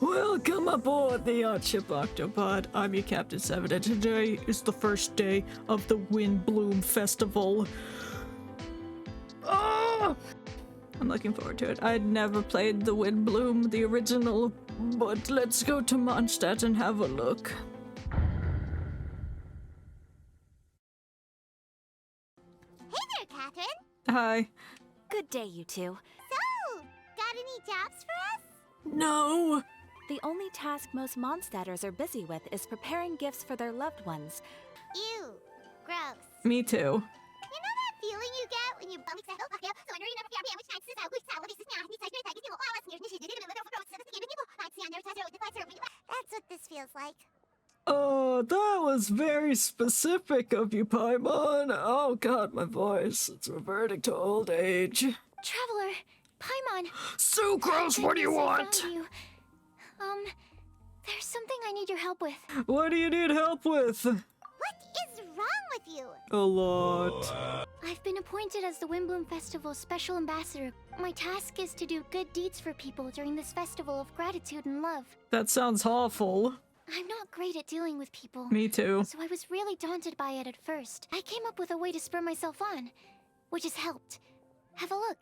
Welcome aboard the Ship Octopod. I'm your Captain 7, and today is the first day of the Wimbdblewn Festival. Oh! I'm looking forward to it. I'd never played the Wimbdblewn, the original, but let's go to Mondstadt and have a look. Hey there, Catherine! Hi. Good day, you two. So, got any jobs for us? No! The only task most Mondstadters are busy with is preparing gifts for their loved ones. Ew. Gross. Me too. You know that feeling you get when you That's what this feels like. Oh, that was very specific of you, Paimon. Oh god, my voice. It's reverting to old age. Traveler, Paimon. Sucrose, what do you want? There's something I need your help with. What do you need help with? What is wrong with you? A lot. I've been appointed as the Wimbdblewn Festival's special ambassador. My task is to do good deeds for people during this festival of gratitude and love. That sounds awful. I'm not great at dealing with people. Me too. So I was really daunted by it at first. I came up with a way to spur myself on, which has helped. Have a look.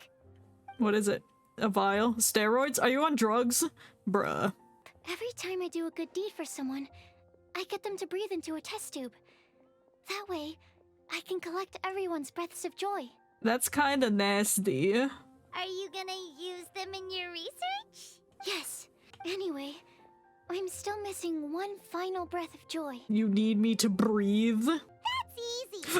What is it? A vial? Steroids? Are you on drugs? Bruh. Every time I do a good deed for someone, I get them to breathe into a test tube. That way, I can collect everyone's breaths of joy. That's kinda nasty. Are you gonna use them in your research? Yes. Anyway, I'm still missing one final breath of joy. You need me to breathe? That's easy.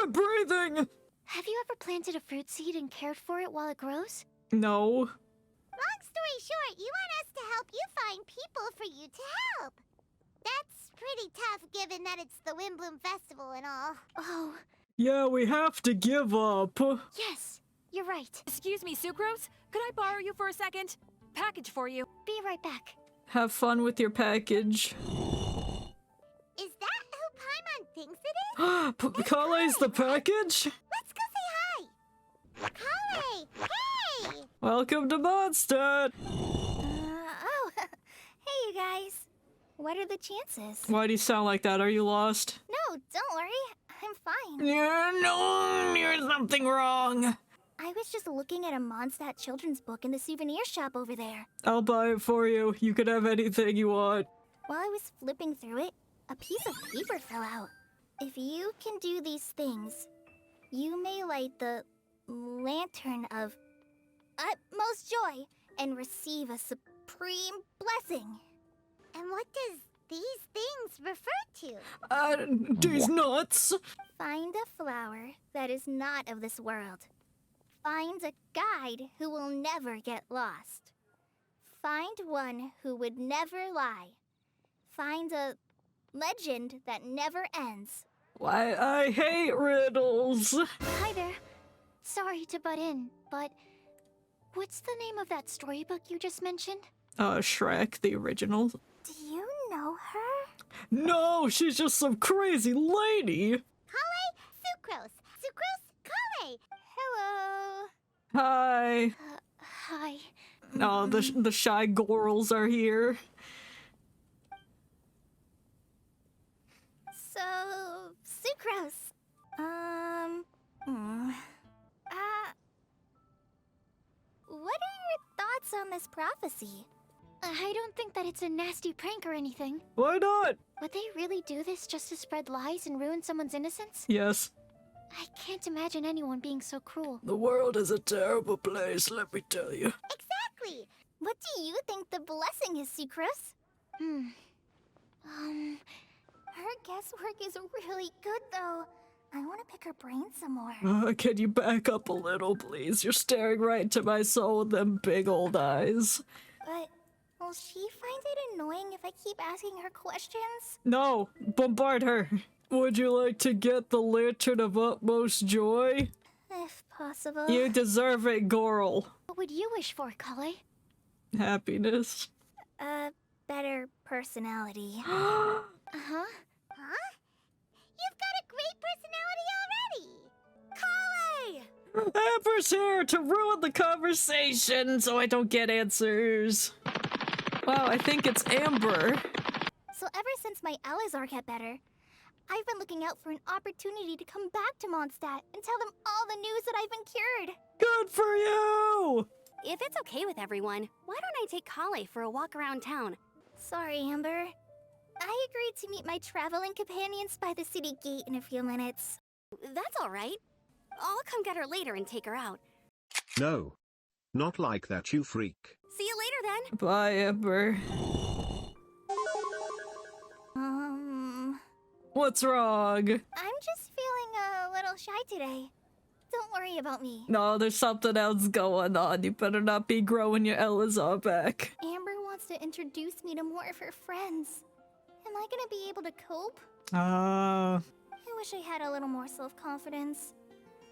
Breathing! Have you ever planted a fruit seed and cared for it while it grows? No. Long story short, you want us to help you find people for you to help. That's pretty tough given that it's the Wimbdblewn Festival and all. Oh, Yeah, we have to give up. yes. You're right. Excuse me, Sucrose? Could I borrow you for a second? Package for you. Be right back. Have fun with your package. Is that who Paimon thinks it is? Kale's the package? Let's go say hi. Kale! Hey! Welcome to Mondstadt! Oh, hey you guys. What are the chances? Why do you sound like that? Are you lost? No, don't worry. I'm fine. Yeah, no, there's something wrong. I was just looking at a Mondstadt children's book in the souvenir shop over there. I'll buy it for you. You can have anything you want. While I was flipping through it, a piece of paper fell out. If you can do these things, you may light the lantern of utmost joy and receive a supreme blessing. And what does these things refer to? These nuts. Find a flower that is not of this world. Find a guide who will never get lost. Find one who would never lie. Find a legend that never ends. Why, I hate riddles. Hi there. Sorry to butt in, but what's the name of that storybook you just mentioned? Shrek, the original. Do you know her? No, she's just some crazy lady. Kale Sucrose. Sucrose Kale. Hello. Hi. Hi. Oh, the shy gorals are here. So, Sucrose. What are your thoughts on this prophecy? I don't think that it's a nasty prank or anything. Why not? Would they really do this just to spread lies and ruin someone's innocence? Yes. I can't imagine anyone being so cruel. The world is a terrible place, let me tell you. Exactly. What do you think the blessing is, Sucrose? Her guesswork is really good, though. I want to pick her brain some more. Can you back up a little, please? You're staring right into my soul with them big old eyes. But will she find it annoying if I keep asking her questions? No, bombard her. Would you like to get the lantern of utmost joy? If possible. You deserve it, Goral. What would you wish for, Kale? Happiness. A better personality. Uh-huh. Huh? You've got a great personality already! Kale! Amber's here to ruin the conversation so I don't get answers. Wow, I think it's Amber. So ever since my Alizar got better, I've been looking out for an opportunity to come back to Mondstadt and tell them all the news that I've been cured. Good for you! If it's okay with everyone, why don't I take Kale for a walk around town? Sorry, Amber. I agreed to meet my traveling companions by the city gate in a few minutes. That's all right. I'll come get her later and take her out. No. Not like that, you freak. See you later then. Bye, Amber. What's wrong? I'm just feeling a little shy today. Don't worry about me. No, there's something else going on. You better not be growing your Elazar back. Amber wants to introduce me to more of her friends. Am I gonna be able to cope? Ah. I wish I had a little more self-confidence.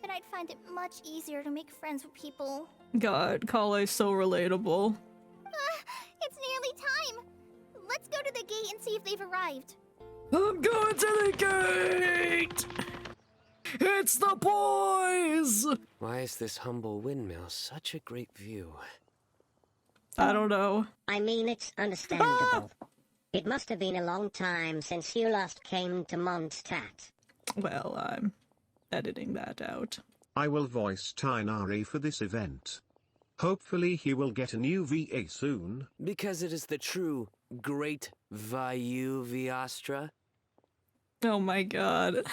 Then I'd find it much easier to make friends with people. God, Kale's so relatable. It's nearly time! Let's go to the gate and see if they've arrived. I'm going to the gate! It's the boys! Why is this humble windmill such a great view? I don't know. I mean, it's understandable. It must have been a long time since you last came to Mondstadt. Well, I'm editing that out. I will voice Tainari for this event. Hopefully he will get a new VA soon. Because it is the true Great Vayu Viastra? Oh my god.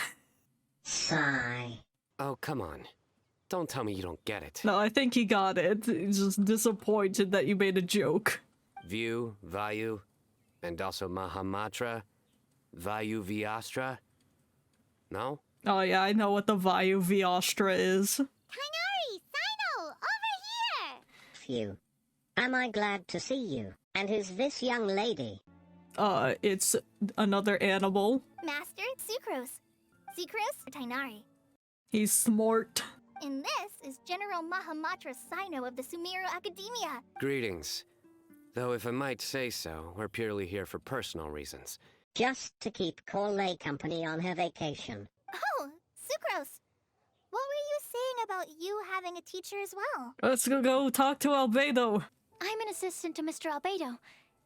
Sigh. Oh, come on. Don't tell me you don't get it. No, I think he got it. He's just disappointed that you made a joke. View, Vayu, and also Mahamatra, Vayu Viastra? No? Oh yeah, I know what the Vayu Viastra is. Tainari! Sino! Over here! Phew. Am I glad to see you? And who's this young lady? It's another animal. Master, Sucrose. Sucrose, Tainari. He's smart. And this is General Mahamatra Sino of the Sumeru Academia. Greetings. Though if I might say so, we're purely here for personal reasons. Just to keep Corley company on her vacation. Oh, Sucrose. What were you saying about you having a teacher as well? Let's go talk to Albedo. I'm an assistant to Mr. Albedo,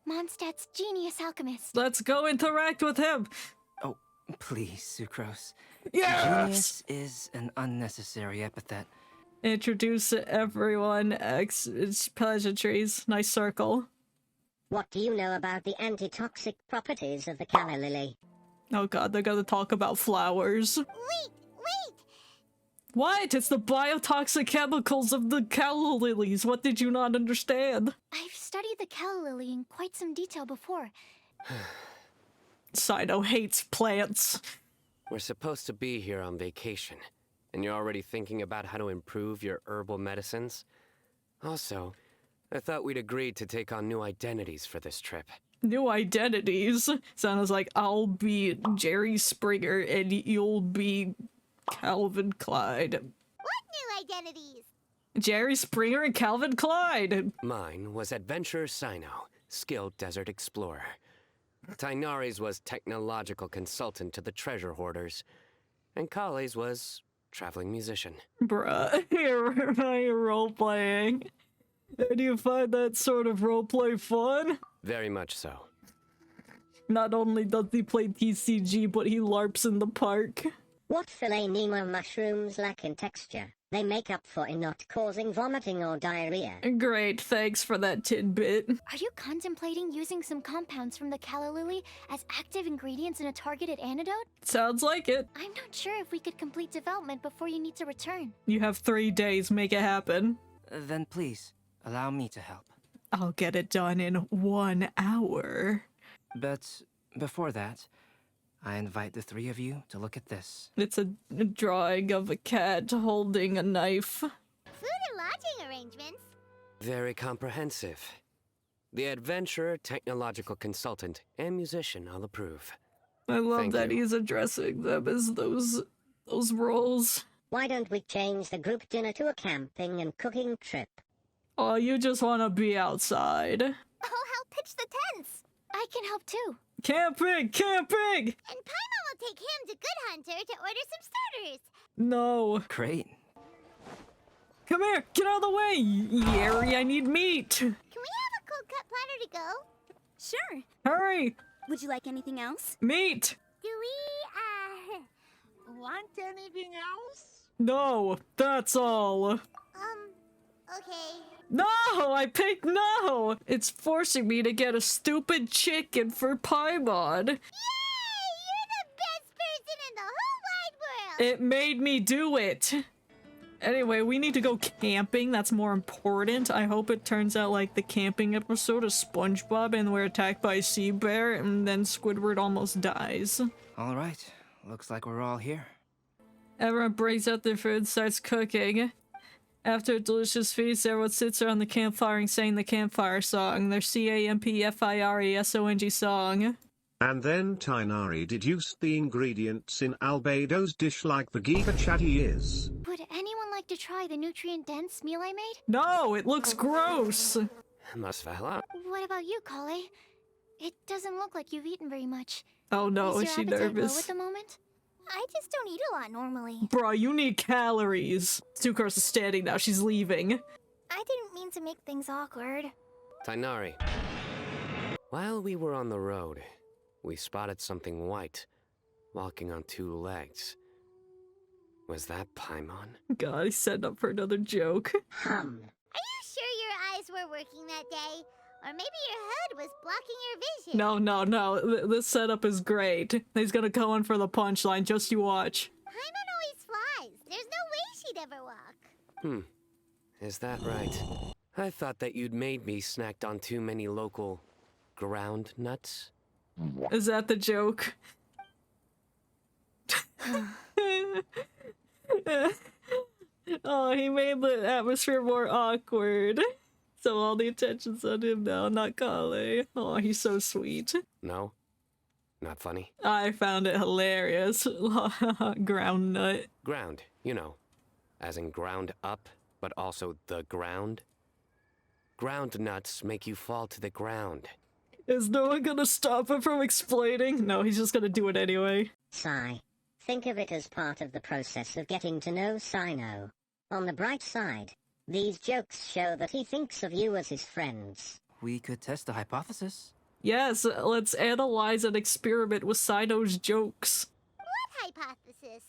Mondstadt's genius alchemist. Let's go interact with him. Oh, please, Sucrose. Yes! Genius is an unnecessary epithet. Introduce everyone. It's pleasantries. Nice circle. What do you know about the antitoxic properties of the calla lily? Oh god, they're gonna talk about flowers. Wait! What? It's the biotoxic chemicals of the calla lilies. What did you not understand? I've studied the calla lily in quite some detail before. Sino hates plants. We're supposed to be here on vacation, and you're already thinking about how to improve your herbal medicines? Also, I thought we'd agreed to take on new identities for this trip. New identities? Sounds like I'll be Jerry Springer and you'll be Calvin Clyde. What new identities? Jerry Springer and Calvin Clyde! Mine was Adventurer Sino, skilled desert explorer. Tainari's was technological consultant to the treasure hoarders. And Kale's was traveling musician. Bruh, you're role-playing. Do you find that sort of roleplay fun? Very much so. Not only does he play TCG, but he LARPs in the park. What filet Nemo mushrooms lack in texture? They make up for in not causing vomiting or diarrhea. Great, thanks for that tidbit. Are you contemplating using some compounds from the calla lily as active ingredients in a targeted antidote? Sounds like it. I'm not sure if we could complete development before you need to return. You have 3 days, make it happen. Then please, allow me to help. I'll get it done in 1 hour. But before that, I invite the 3 of you to look at this. It's a drawing of a cat holding a knife. Food and lodging arrangements? Very comprehensive. The adventurer, technological consultant, and musician I'll approve. I love Thank that you. he's addressing them as those roles. Why don't we change the group dinner to a camping and cooking trip? Oh, you just want to be outside. I'll help pitch the tents. I can help too. Camping! Camping! And Paimon will take him to Good Hunter to order some starters. No. Great. Come here! Get out of the way! Yeri, I need meat! Can we have a cold cut platter to go? Sure. Hurry! Would you like anything else? Meat! Do we, want anything else? No, that's all. Okay. No, I picked no! It's forcing me to get a stupid chicken for Paimon. Yay! You're the best person in the whole wide world! It made me do it. Anyway, we need to go camping. That's more important. I hope it turns out like the camping episode of SpongeBob and we're attacked by a sea bear and then Squidward almost dies. All right. Looks like we're all here. Everyone brings out their food and starts cooking. After a delicious feast, everyone sits around the campfire and sang the campfire song, their CAMPFIRESONG song. And then Tainari deduced the ingredients in Albedo's dish like the Giga Chat he is. Would anyone like to try the nutrient-dense meal I made? No, it looks gross! Must valor. What about you, Kale? It doesn't look like you've eaten very much. Oh no, Is is your she appetite low nervous? at the moment? I just don't eat a lot normally. Bro, you need calories. Sucrose is standing now, she's leaving. I didn't mean to make things awkward. Tainari. While we were on the road, we spotted something white, walking on two legs. Was that Paimon? God, he's setting up for another joke. Are you sure your eyes were working that day? Or maybe your hood was blocking your vision? No. This setup is great. He's gonna go in for the punchline, just you watch. Paimon always flies. There's no way she'd ever walk. Is that right? I thought that you'd made me snacked on too many local ground nuts. Is that the joke? Oh, he made the atmosphere more awkward. So all the attention's on him now, not Kale. Oh, he's so sweet. No? Not funny? I found it hilarious. Ground nut. Ground, you know. As in ground up, but also the ground. Ground nuts make you fall to the ground. Is no one gonna stop him from explaining? No, he's just gonna do it anyway. Sai, think of it as part of the process of getting to know Sino. On the bright side, these jokes show that he thinks of you as his friends. We could test the hypothesis. Yes, let's analyze and experiment with Sino's jokes. What hypothesis?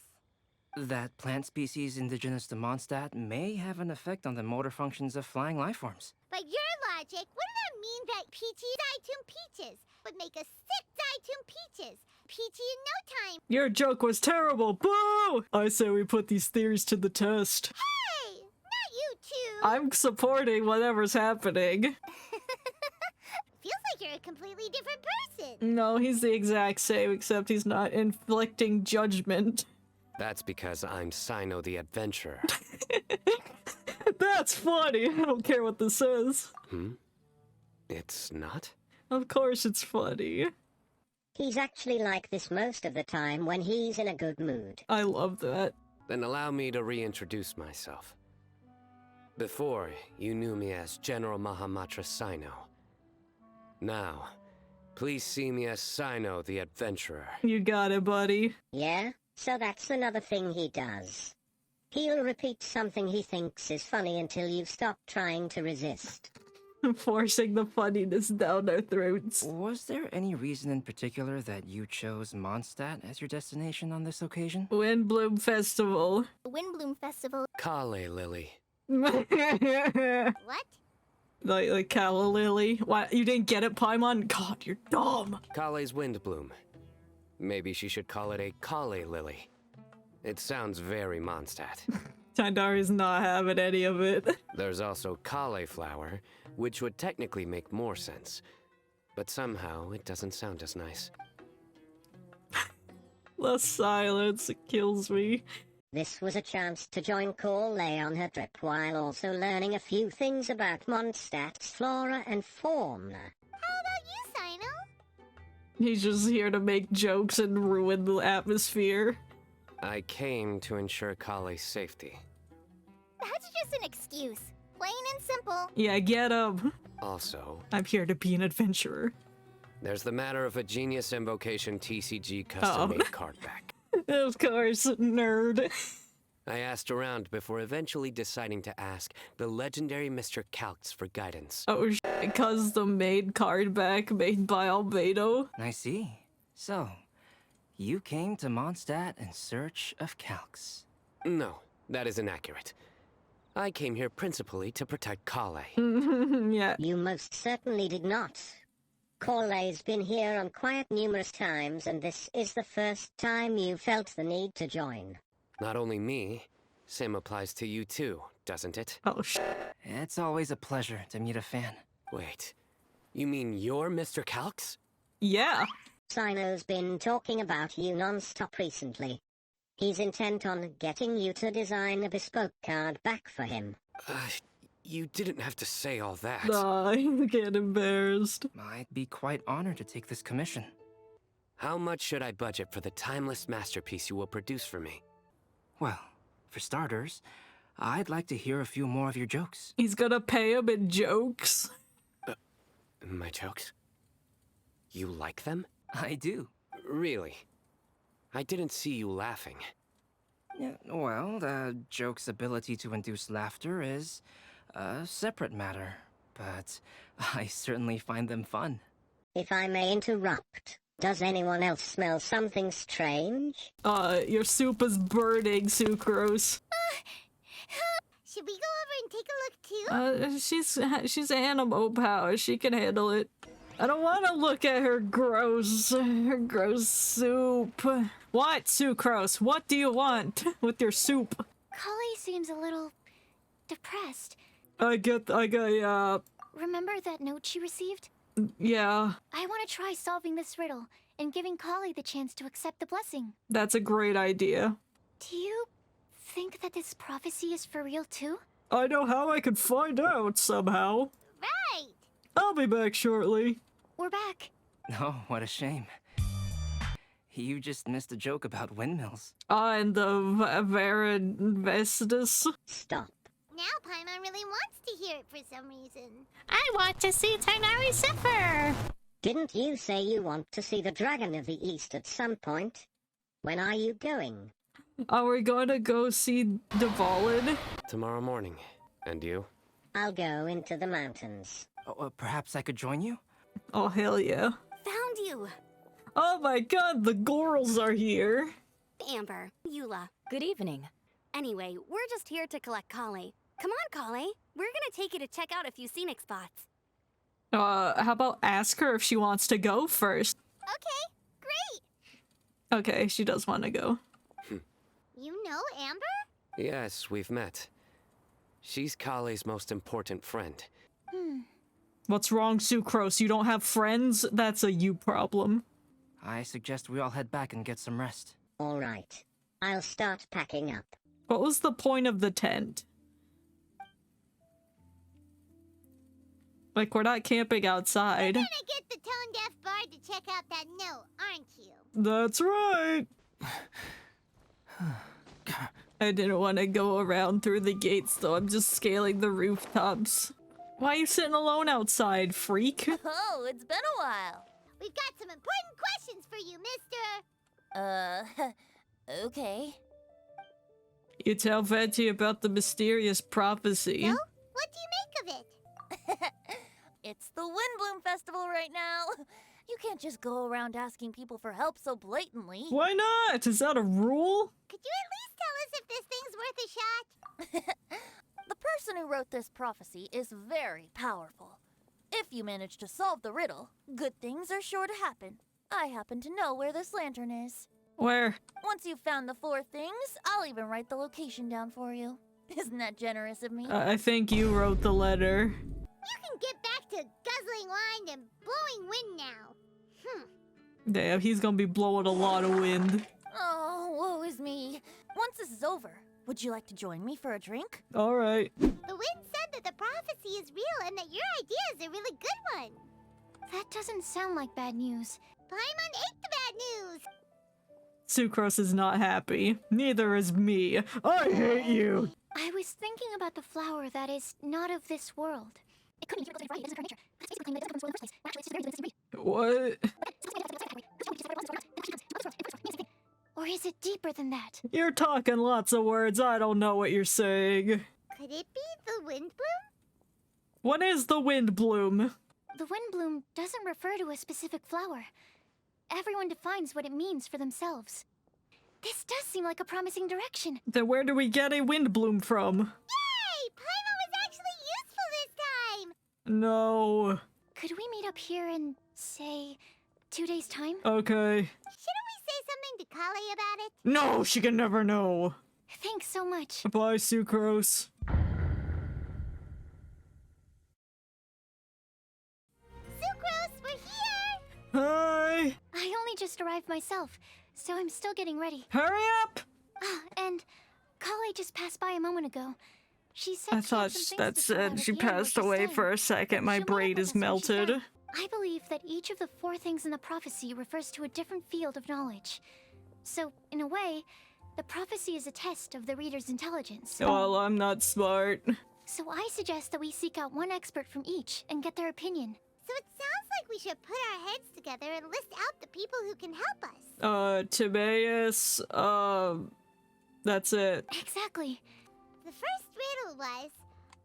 That plant species indigenous to Mondstadt may have an effect on the motor functions of flying lifeforms. By your logic, wouldn't that mean that Peachy Zaitoon Peaches would make us sick Zaitoon Peaches? Peachy in no time. Your joke was terrible. Boo! I say we put these theories to the test. Hey! Not you two! I'm supporting whatever's happening. Feels like you're a completely different person. No, he's the exact same, except he's not inflicting judgment. That's because I'm Sino the Adventurer. That's funny. I don't care what this is. It's not? Of course it's funny. He's actually like this most of the time when he's in a good mood. I love that. Then allow me to reintroduce myself. Before, you knew me as General Mahamatra Sino. Now, please see me as Sino the Adventurer. You got it, buddy. Yeah? So that's another thing he does. He'll repeat something he thinks is funny until you've stopped trying to resist. Forcing the funniness down our throats. Was there any reason in particular that you chose Mondstadt as your destination on this occasion? Wimbdblewn Festival. The Wimbdblewn Festival. Kale Lily. Like What? Calla Lily. Why, you didn't get it, Paimon? God, you're dumb. Kale's Wimbdblewn. Maybe she should call it a Kale Lily. It sounds very Mondstadt. Tainari's not having any of it. There's also cauliflower, which would technically make more sense. But somehow, it doesn't sound as nice. The silence, it kills me. This was a chance to join Call Lay on her trip while also learning a few things about Mondstadt's flora and fauna. How about you, Sino? He's just here to make jokes and ruin the atmosphere. I came to ensure Kale's safety. That's just an excuse. Plain and simple. Yeah, get him. Also, I'm here to be an adventurer. there's the matter of a Genius Invocation TCG custom-made card back. Of course, nerd. I asked around before eventually deciding to ask the legendary Mr. Calx for guidance. Oh shit, custom made card back made by Albedo. I see. So, you came to Mondstadt in search of Calx. No, that is inaccurate. I came here principally to protect Kale. Yeah. You most certainly did not. Corley's been here on quiet numerous times, and this is the first time you felt the need to join. Not only me, same applies to you too, doesn't it? Oh shit. It's always a pleasure to meet a fan. Wait, you mean you're Mr. Calx? Yeah. Sino's been talking about you non-stop recently. He's intent on getting you to design a bespoke card back for him. You didn't have to say all that. I get embarrassed. I'd be quite honored to take this commission. How much should I budget for the timeless masterpiece you will produce for me? Well, for starters, I'd like to hear a few more of your jokes. He's gonna pay him in jokes. My jokes? You like them? I do. Really? I didn't see you laughing. Yeah, well, the joke's ability to induce laughter is a separate matter, but I certainly find them fun. If I may interrupt, does anyone else smell something strange? Your soup is burning, Sucrose. Should we go over and take a look too? She's animal power. She can handle it. I don't want to look at her gross soup. What, Sucrose? What do you want with your soup? Kali seems a little depressed. Remember that note she received? Yeah, I want to try solving this riddle and giving Kali the chance to accept the blessing. that's a great idea. Do you think that this prophecy is for real too? I know how I could find out somehow. Right! I'll be back shortly. We're back. Oh, what a shame. You just missed a joke about windmills. And the Varanvestus. Stop. Now Paimon really wants to hear it for some reason. I want to see Tighnari suffer! Didn't you say you want to see the Dragon of the East at some point? When are you going? Are we gonna go see Dvalin? Tomorrow morning. And you? I'll go into the mountains. Oh, perhaps I could join you? Oh, hell yeah. Found you! Oh my god, the Gorals are here. Amber, Eula. Good evening. Anyway, we're just here to collect Kale. Come on, Kale. We're gonna take you to check out a few scenic spots. How about ask her if she wants to go first? Okay, great! Okay, she does want to go. You know Amber? Yes, we've met. She's Kale's most important friend. What's wrong, Sucrose? You don't have friends? That's a you problem. I suggest we all head back and get some rest. All right. I'll start packing up. What was the point of the tent? Like, we're not camping outside. You're gonna get the tone-deaf bard to check out that note, aren't you? That's right! I didn't want to go around through the gates, though. I'm just scaling the rooftops. Why are you sitting alone outside, freak? Oh, it's been a while. We've got some important questions for you, mister. Okay. You tell Venti about the mysterious prophecy. No? What do you make of it? It's the Wimbdblewn festival right now. You can't just go around asking people for help so blatantly. Why not? Is that a rule? Could you at least tell us if this thing's worth a shot? The person who wrote this prophecy is very powerful. If you manage to solve the riddle, good things are sure to happen. I happen to know where this lantern is. Where? Once you've found the 4 things, I'll even write the location down for you. Isn't that generous of me? I think you wrote the letter. You can get back to guzzling wine and blowing wind now. Damn, he's gonna be blowing a lot of wind. Oh, woe is me. Once this is over, would you like to join me for a drink? Alright. The wind said that the prophecy is real and that your idea is a really good one. That doesn't sound like bad news. Paimon ate the bad news. Sucrose is not happy. Neither is me. I hate you! I was thinking about the flower that is not of this world. It couldn't be here because it's right. It isn't her nature. That's basically claiming that it doesn't spoil the first place. Actually, it's just very good. What? Or Or is it deeper than that? You're talking lots of words, I don't know what you're saying. Could it be the Wimbdblewn? What is the Wimbdblewn? The Wimbdblewn doesn't refer to a specific flower. Everyone defines what it means for themselves. This does seem like a promising direction. Then where do we get a Wimbdblewn from? Yay! Paimon was actually useful this time! No. Could we meet up here in, say, 2 days' time? Okay. Shouldn't we say something to Kale about it? No, she can never know. Thanks so much. Bye, Sucrose. Sucrose, we're here! Hi! I only just arrived myself, so I'm still getting ready. Hurry up! Ah, and Kale just passed by a moment ago. She said I she had thought some things that to sort out said at she the end while passed she's away staying. for a second. My She'll meet braid up with is us when she's melted. back. I believe that each of the 4 things in the prophecy refers to a different field of knowledge. So, in a way, the prophecy is a test of the reader's intelligence. Well, I'm not smart. So I suggest that we seek out one expert from each and get their opinion. So it sounds like we should put our heads together and list out the people who can help us. Timaeus, that's it. Exactly. The first riddle was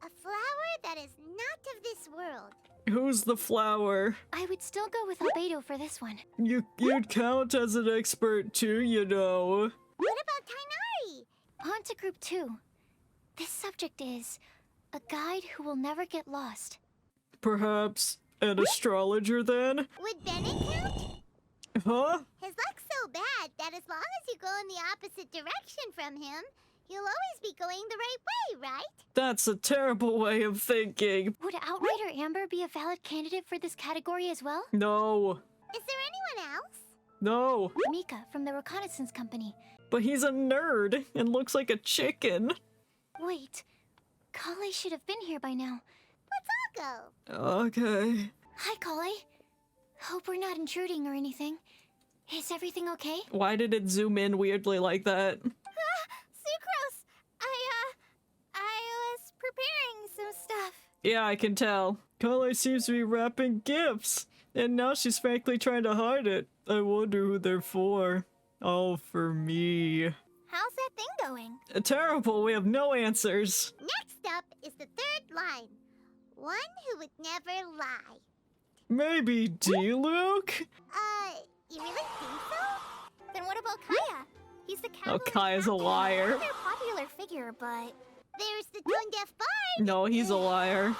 a flower that is not of this world. Who's the flower? I would still go with Albedo for this one. You'd count as an expert too, you know. What about Tainari? On to group 2. This subject is a guide who will never get lost. Perhaps an astrologer then? Would Bennett count? Huh? His luck's so bad that as long as you go in the opposite direction from him, you'll always be going the right way, right? That's a terrible way of thinking. Would Outrider Amber be a valid candidate for this category as well? No. Is there anyone else? No. Mika from the Reconnaissance Company. But he's a nerd and looks like a chicken. Wait, Kale should have been here by now. Let's all go. Okay. Hi, Kale. Hope we're not intruding or anything. Is everything okay? Why did it zoom in weirdly like that? Sucrose, I was preparing some stuff. Yeah, I can tell. Kale seems to be wrapping gifts. And now she's frankly trying to hide it. I wonder who they're for. All for me. How's that thing going? Terrible, we have no answers. Next up is the third line. One who would never lie. Maybe D-Luke? You really think so? Then what about Kaya? He's the Oh, cavalry Kaya's a captain. liar. Another popular figure, but there's the tone-deaf bard. No, he's a liar.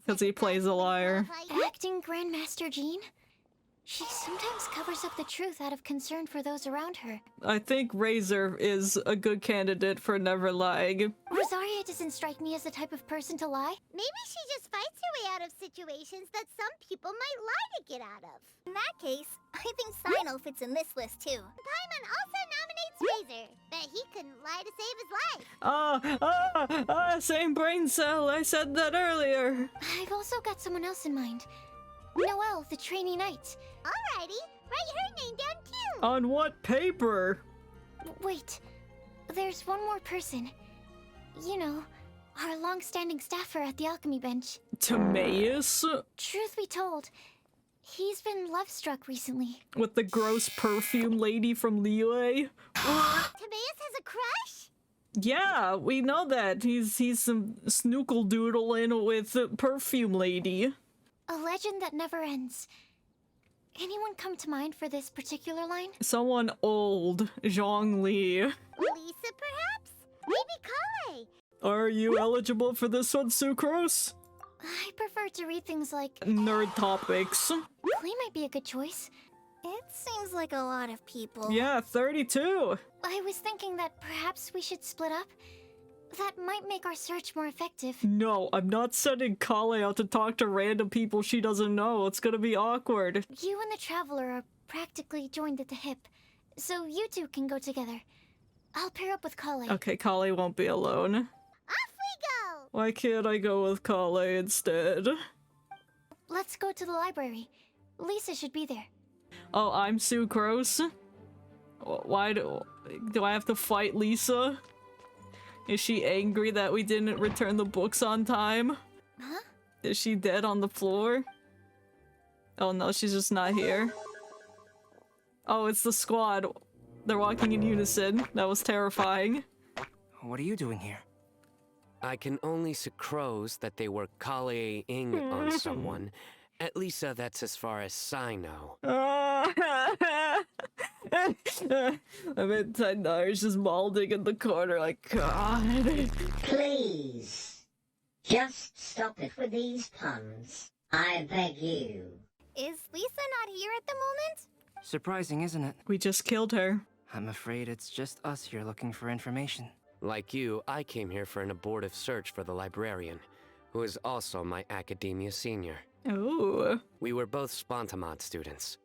Because he plays a liar. Acting Grandmaster Jean? She sometimes covers up the truth out of concern for those around her. I think Razor is a good candidate for never lying. Rosaria doesn't strike me as the type of person to lie. Maybe she just fights her way out of situations that some people might lie to get out of. In that case, I think Sino fits in this list too. Paimon also nominates Razor, but he couldn't lie to save his life. Same brain cell, I said that earlier. I've also got someone else in mind. Noelle, the trainee knight. Alrighty, write her name down too. On what paper? Wait, there's one more person. You know, our long-standing staffer at the alchemy bench. Timaeus? Truth be told, he's been love-struck recently. With the gross perfume lady from Liyue? Timaeus has a crush? Yeah, we know that. He's some snookle doodling with the perfume lady. A legend that never ends. Anyone come to mind for this particular line? Someone old. Zhongli. Lisa, perhaps? Maybe Kai. Are you eligible for this one, Sucrose? I prefer to read things like... Nerd topics. Klee might be a good choice. It seems like a lot of people. Yeah, 32. I was thinking that perhaps we should split up. That might make our search more effective. No, I'm not sending Kale out to talk to random people she doesn't know. It's gonna be awkward. You and the Traveler are practically joined at the hip, so you two can go together. I'll pair up with Kale. Okay, Kale won't be alone. Off we go! Why can't I go with Kale instead? Let's go to the library. Lisa should be there. Oh, I'm Sucrose? Why do I have to fight Lisa? Is she angry that we didn't return the books on time? Huh? Is she dead on the floor? Oh no, she's just not here. Oh, it's the squad. They're walking in unison. That was terrifying. What are you doing here? I can only suppose that they were Kale-ing on someone. At least that's as far as I know. I'm in $10 just balding in the corner like, God. Please, just stop it with these puns. I beg you. Is Lisa not here at the moment? Surprising, isn't it? We just killed her. I'm afraid it's just us here looking for information. Like you, I came here for an abortive search for the librarian, who is also my academia senior. Ooh. We were both Spontamod students.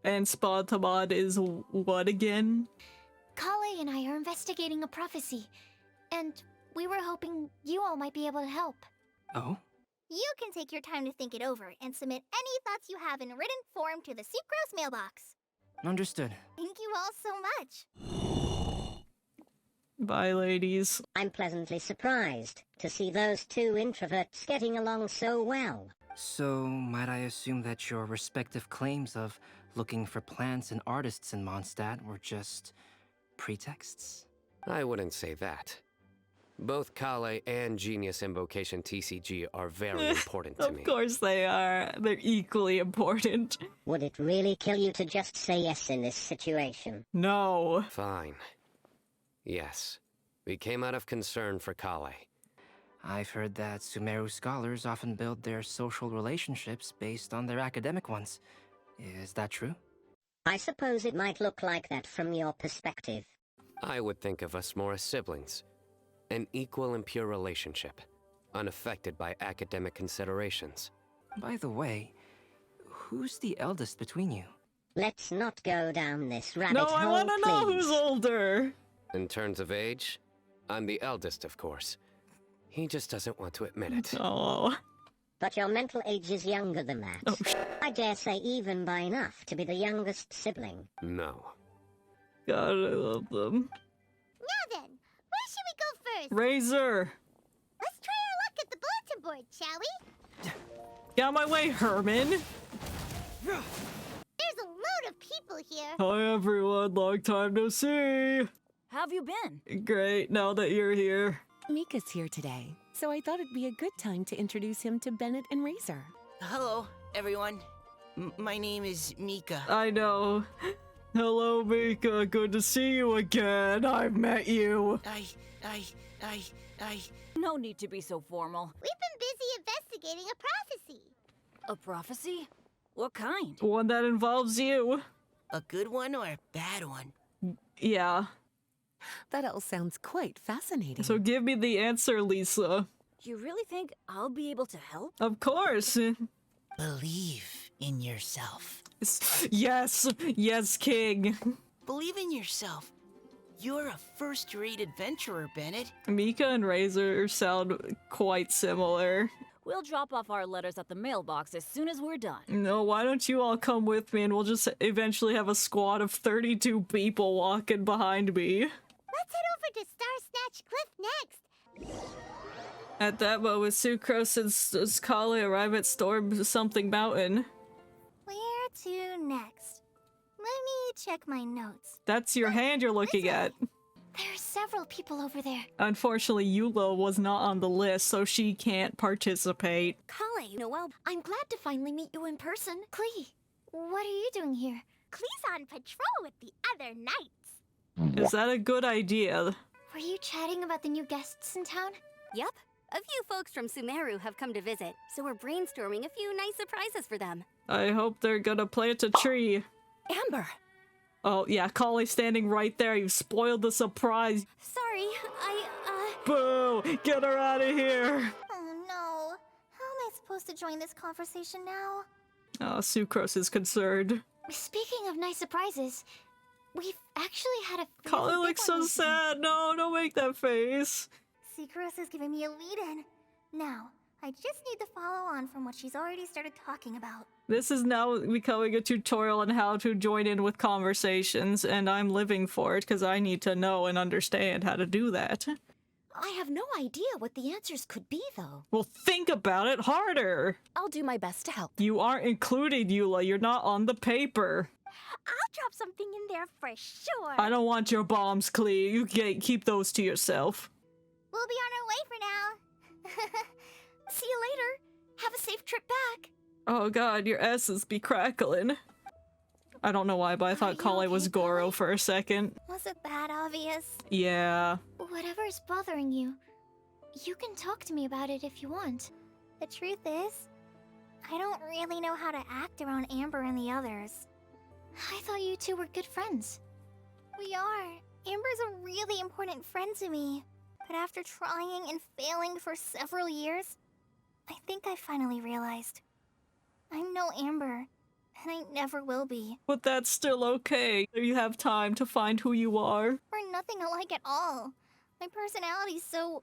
And Spontamod is what again? Kale and I are investigating a prophecy, and we were hoping you all might be able to help. Oh? You can take your time to think it over and submit any thoughts you have in written form to the Sucrose mailbox. Understood. Thank you all so much. Bye, ladies. I'm pleasantly surprised to see those two introverts getting along so well. So, might I assume that your respective claims of looking for plants and artists in Mondstadt were just pretexts? I wouldn't say that. Both Kale and Genius Invocation TCG are very important to me. Of course they are. They're equally important. Would it really kill you to just say yes in this situation? No. Fine. Yes. We came out of concern for Kale. I've heard that Sumeru scholars often build their social relationships based on their academic ones. Is that true? I suppose it might look like that from your perspective. I would think of us more as siblings. An equal and pure relationship, unaffected by academic considerations. By the way, who's the eldest between you? Let's not go down this rabbit No, hole, I want to know who's older. In terms of age, I'm the eldest, of course. He just doesn't want to admit it. Oh. But your mental age is younger than that. Oh, I dare say even by enough to be the youngest sibling. No. God, I love them. Now then, where should we go first? Razor! Let's try our luck at the bulletin board, shall we? Get out of my way, Herman! There's a load of people here. Hi, everyone. Long time no see. How have you been? Great, now that you're here. Mika's here today, so I thought it'd be a good time to introduce him to Bennett and Razor. Hello, everyone. My name is Mika. I know. Hello, Mika. Good to see you again. I've met you. No need to be so formal. We've been busy investigating a prophecy. A prophecy? What kind? One that involves you. A good one or a bad one? Yeah. That all sounds quite fascinating. So give me the answer, Lisa. You really think I'll be able to help? Of course. Believe in yourself. Yes. Yes, King. Believe in yourself. You're a first-rate adventurer, Bennett. Mika and Razor sound quite similar. We'll drop off our letters at the mailbox as soon as we're done. No, why don't you all come with me and we'll just eventually have a squad of 32 people walking behind me. Let's head over to Star Snatch Cliff next. At that moment, Sucrose and Skali arrive at Storm something mountain. Where to next? Let me check my notes. That's your hand you're looking at. There are several people over there. Unfortunately, Yulo was not on the list, so she can't participate. Kale, Noelle, I'm glad to finally meet you in person. Klee, what are you doing here? Klee's on patrol with the other knights. Is that a good idea? Were you chatting about the new guests in town? Yep. A few folks from Sumeru have come to visit, so we're brainstorming a few nice surprises for them. I hope they're gonna plant a tree. Amber! Oh, yeah, Collie's standing right there. You've spoiled the surprise. Sorry, Boo! Get her out of here! Oh no. How am I supposed to join this conversation now? Oh, Sucrose is concerned. Speaking of nice surprises, we've actually had a Collie really big looks one so recently. sad. No, don't make that face. Sucrose is giving me a lead-in. Now, I just need to follow on from what she's already started talking about. This is now becoming a tutorial on how to join in with conversations, and I'm living for it because I need to know and understand how to do that. I have no idea what the answers could be, though. Well, think about it harder. I'll do my best to help. You aren't included, Eula. You're not on the paper. I'll drop something in there for sure. I don't want your bombs, Clea. You keep those to yourself. We'll be on our way for now. See you later. Have a safe trip back. Oh god, your S's be crackling. I don't know why, but I thought Kale was Goro for a second. Was it that obvious? Yeah. Whatever's bothering you, you can talk to me about it if you want. The truth is, I don't really know how to act around Amber and the others. I thought you two were good friends. We are. Amber's a really important friend to me. But after trying and failing for several years, I think I finally realized I'm no Amber, and I never will be. But that's still okay. You have time to find who you are. We're nothing alike at all. My personality's so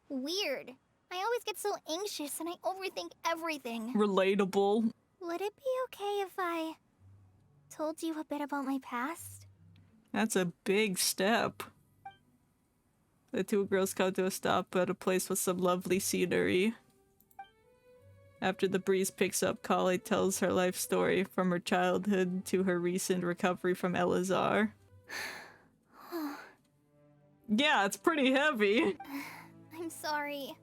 weird. I always get so anxious and I overthink everything. Relatable. Would it be okay if I told you a bit about my past? That's a big step. The two girls come to a stop at a place with some lovely scenery. After the breeze picks up, Kale tells her life story from her childhood to her recent recovery from Elazar. Yeah, it's pretty heavy. I'm sorry.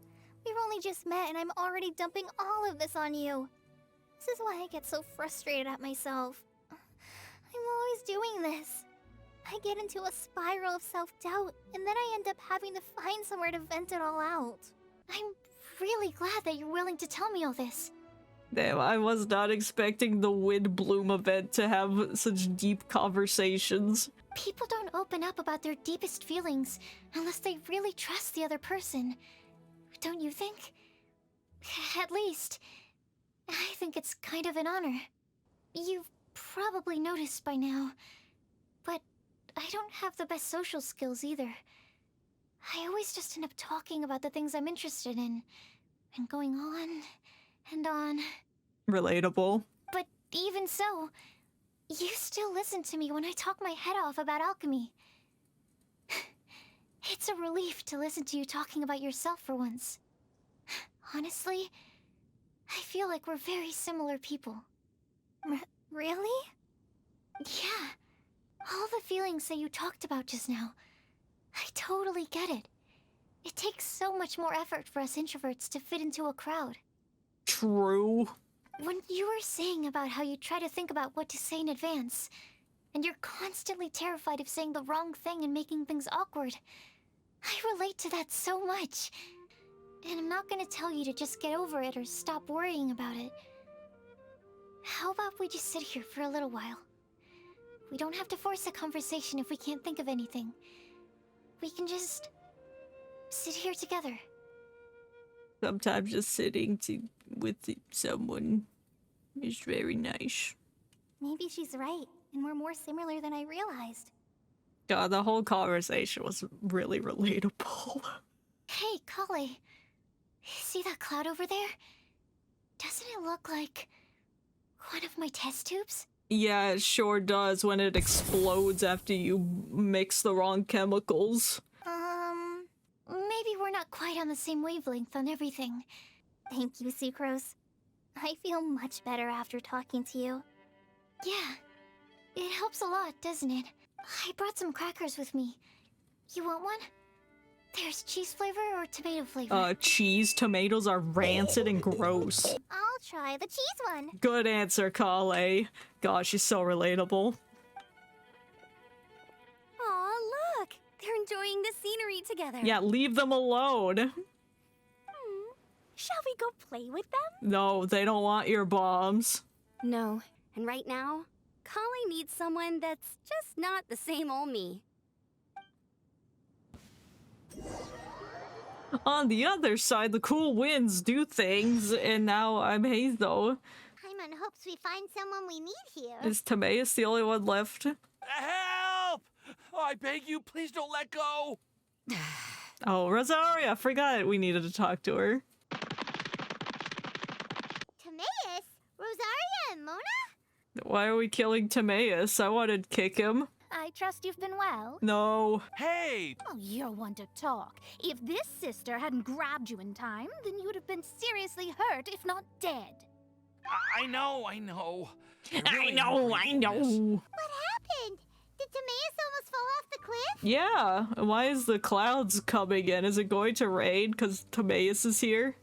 We've only just met and I'm already dumping all of this on you. This is why I get so frustrated at myself. I'm always doing this. I get into a spiral of self-doubt, and then I end up having to find somewhere to vent it all out. I'm really glad that you're willing to tell me all this. Damn, I was not expecting the Wimbdblewn event to have such deep conversations. People don't open up about their deepest feelings unless they really trust the other person. Don't you think? At least, I think it's kind of an honor. You've probably noticed by now, but I don't have the best social skills either. I always just end up talking about the things I'm interested in, and going on and on. Relatable. But even so, you still listen to me when I talk my head off about alchemy. It's a relief to listen to you talking about yourself for once. Honestly, I feel like we're very similar people. Really? Yeah. All the feelings that you talked about just now, I totally get it. It takes so much more effort for us introverts to fit into a crowd. True. When you were saying about how you try to think about what to say in advance, and you're constantly terrified of saying the wrong thing and making things awkward, I relate to that so much. And I'm not gonna tell you to just get over it or stop worrying about it. How about we just sit here for a little while? We don't have to force a conversation if we can't think of anything. We can just sit here together. Sometimes just sitting with someone is very nice. Maybe she's right, and we're more similar than I realized. God, the whole conversation was really relatable. Hey, Kale. See that cloud over there? Doesn't it look like one of my test tubes? Yeah, it sure does when it explodes after you mix the wrong chemicals. Maybe we're not quite on the same wavelength on everything. Thank you, Sucrose. I feel much better after talking to you. Yeah, it helps a lot, doesn't it? I brought some crackers with me. You want one? There's cheese flavor or tomato flavor? Cheese. Tomatoes are rancid and gross. I'll try the cheese one. Good answer, Kale. Gosh, she's so relatable. Aw, look! They're enjoying the scenery together. Yeah, leave them alone. Shall we go play with them? No, they don't want your bombs. No. And right now, Kale needs someone that's just not the same old me. On the other side, the cool winds do things, and now I'm Hazel. I'm in hopes we find someone we need here. Is Timaeus the only one left? Help! I beg you, please don't let go! Oh, Rosaria, I forgot we needed to talk to her. Timaeus? Rosaria and Mona? Why are we killing Timaeus? I wanted to kick him. I trust you've been well. No. Hey! Oh, you're one to talk. If this sister hadn't grabbed you in time, then you would have been seriously hurt, if not dead. I know. I know. What happened? Did Timaeus almost fall off the cliff? Yeah. Why is the clouds coming in? Is it going to rain because Timaeus is here?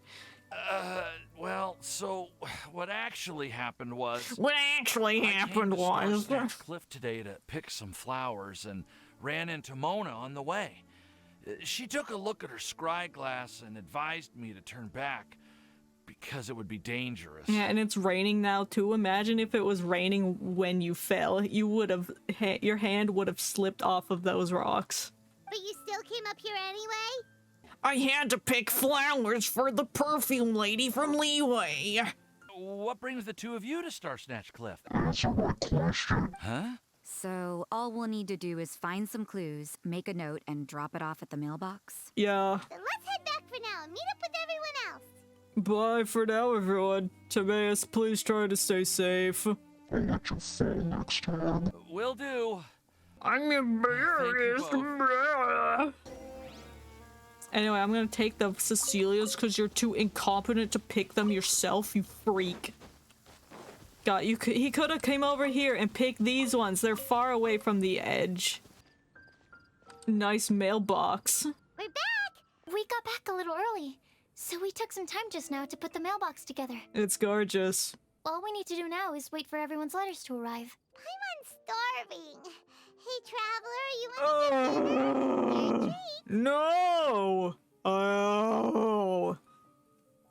Well, so what actually happened was... I came to Star's cliff today to pick some flowers and ran into Mona on the way. She took a look at her scry glass and advised me to turn back because it would be dangerous. Yeah, and it's raining now too. Imagine if it was raining when you fell. You would have... your hand would have slipped off of those rocks. But you still came up here anyway? I had to pick flowers for the perfume lady from Leeway. What brings the two of you to Star Snatch Cliff? Answer my question. Huh? So all we'll need to do is find some clues, make a note, and drop it off at the mailbox? Yeah. Then let's head back for now and meet up with everyone else. Bye for now, everyone. Timaeus, please try to stay safe. I'll let you fall next time. Will do. I'm embarrassed. Anyway, I'm gonna take the Cecilias because you're too incompetent to pick them yourself, you freak. God, he could have came over here and picked these ones. They're far away from the edge. Nice mailbox. We're back! We got back a little early, so we took some time just now to put the mailbox together. It's gorgeous. All we need to do now is wait for everyone's letters to arrive. I'm starving. Hey, Traveler, you want to get No! Oh.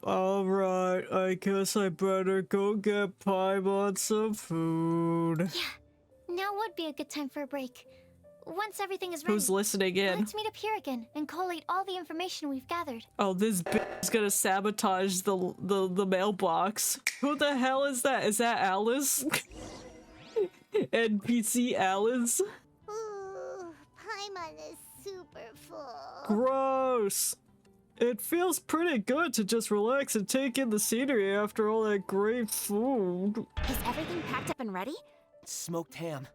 Alright, I guess I better go get Paimon some food. Yeah, now would be a good time for a break. Once everything is ready, Who's listening in? let's meet up here again and collate all the information we've gathered. Oh, this bitch is gonna sabotage the mailbox. Who the hell is that? Is that Alice? NPC Alice? Ooh, Paimon is super full. Gross! It feels pretty good to just relax and take in the scenery after all that great food. Is everything packed up and ready? Smoked ham.